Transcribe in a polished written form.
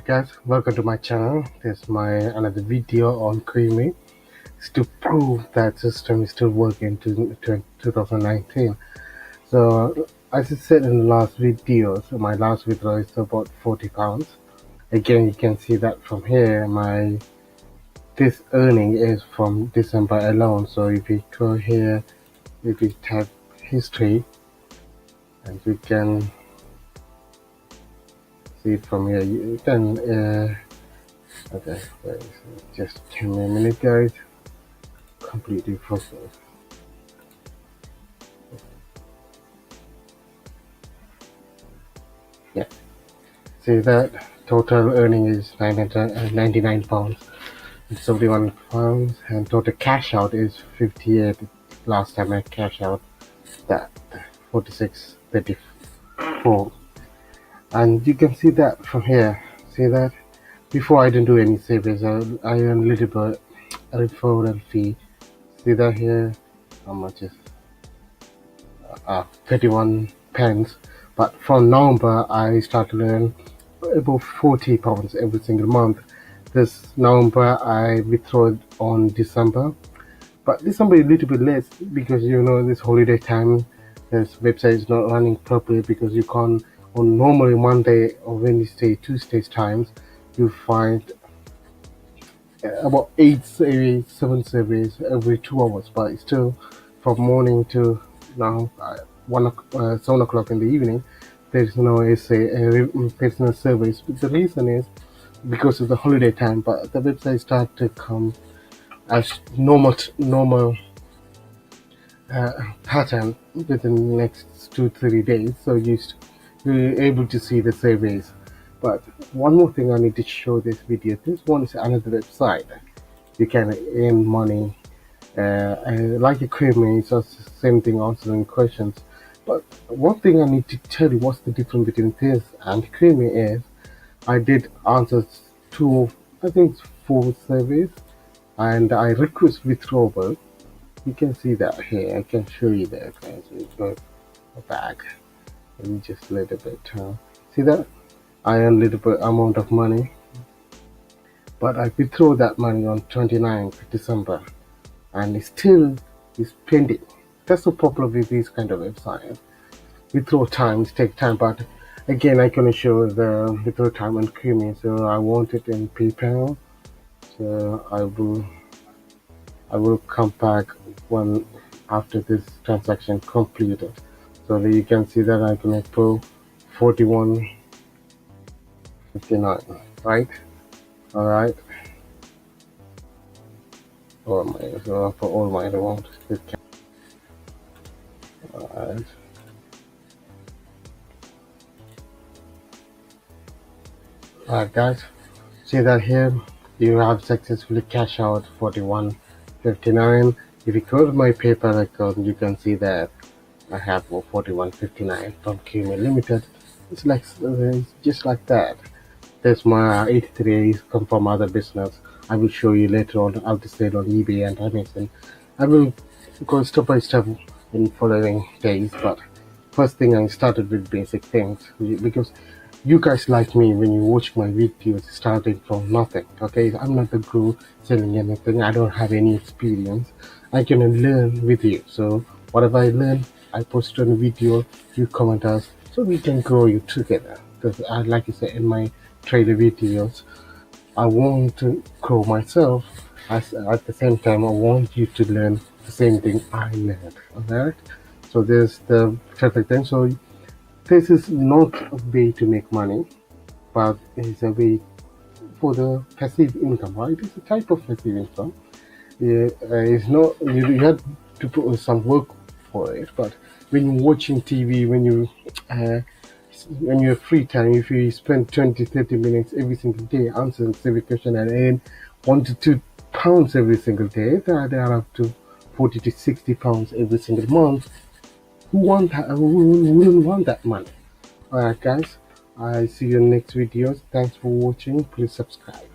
guys, welcome to my channel. This is my another video on Qmee. It's to prove that system is still working to 2019. So as I said in the last video, so my last withdrawal is about £40. Again, you can see that from here this earning is from December alone. So if we go here, if we type history, and we can see it from here, you can okay, just give me a minute, guys. Completely process. Yeah, see that total earning is £999 and £71, and total cash out is 58. Last time I cash out that 46.34, and you can see that from here. See that before I didn't do any savings, I earned a little bit referral fee. See that here, how much is 31 pence, but from November I started to earn about £40 every single month. This November I withdrew on December, but December is a little bit less because this holiday time, this website is not running properly because you can't on normally Monday or Wednesday, Tuesdays times you find about 8 surveys, 7 surveys every 2 hours, but still from morning to now 7 o'clock in the evening there's no essay, there's no surveys. The reason is because of the holiday time, but the website start to come as normal pattern within the next 2-3 days, so you're able to see the surveys. But one more thing I need to show this video. This one is another website you can earn money like a Qmee. It's also the same thing, answering questions. But one thing I need to tell you what's the difference between this and Qmee is I did answer 4 surveys and I request withdrawal. You can see that here. I can show you that, guys. We go back and just a little bit. See that I earn a little bit amount of money, but I withdraw that money on 29th December, and it still is pending. That's the problem with these kind of websites. Withdraw times take time, but again I can show the withdraw time on Qmee. So I want it in PayPal, so I will come back when after this transaction completed, so that you can see that I can put 41.59, right? All right. So for all my amount. All right. Alright, guys. See that here you have successfully cashed out 41.59. If you go to my PayPal account, you can see that I have 41.59 from Qmee Limited. It's just like that. There's my 83 come from other business. I will show you later on how to sell on eBay and Amazon. I will go step by step in following days, but first thing I started with basic things because you guys like me when you watch my videos starting from nothing. Okay, I'm not a guru selling anything. I don't have any experience. I can learn with you. So whatever I learn, I post on a video, you comment us, so we can grow you together. Because like I said in my trailer videos, I want to grow myself, as at the same time I want you to learn the same thing I learned. Alright, so there's the perfect thing. So this is not a way to make money, but it's a way for the passive income, right? It's a type of passive income. It's not, you have to put some work for it, but when you're watching TV, when you're free time, if you spend 20-30 minutes every single day answering every question and earn £1 to £2 every single day, they are up to £40 to £60 every single month. Who wouldn't want that money? Alright, guys, I see you in next videos. Thanks for watching. Please subscribe.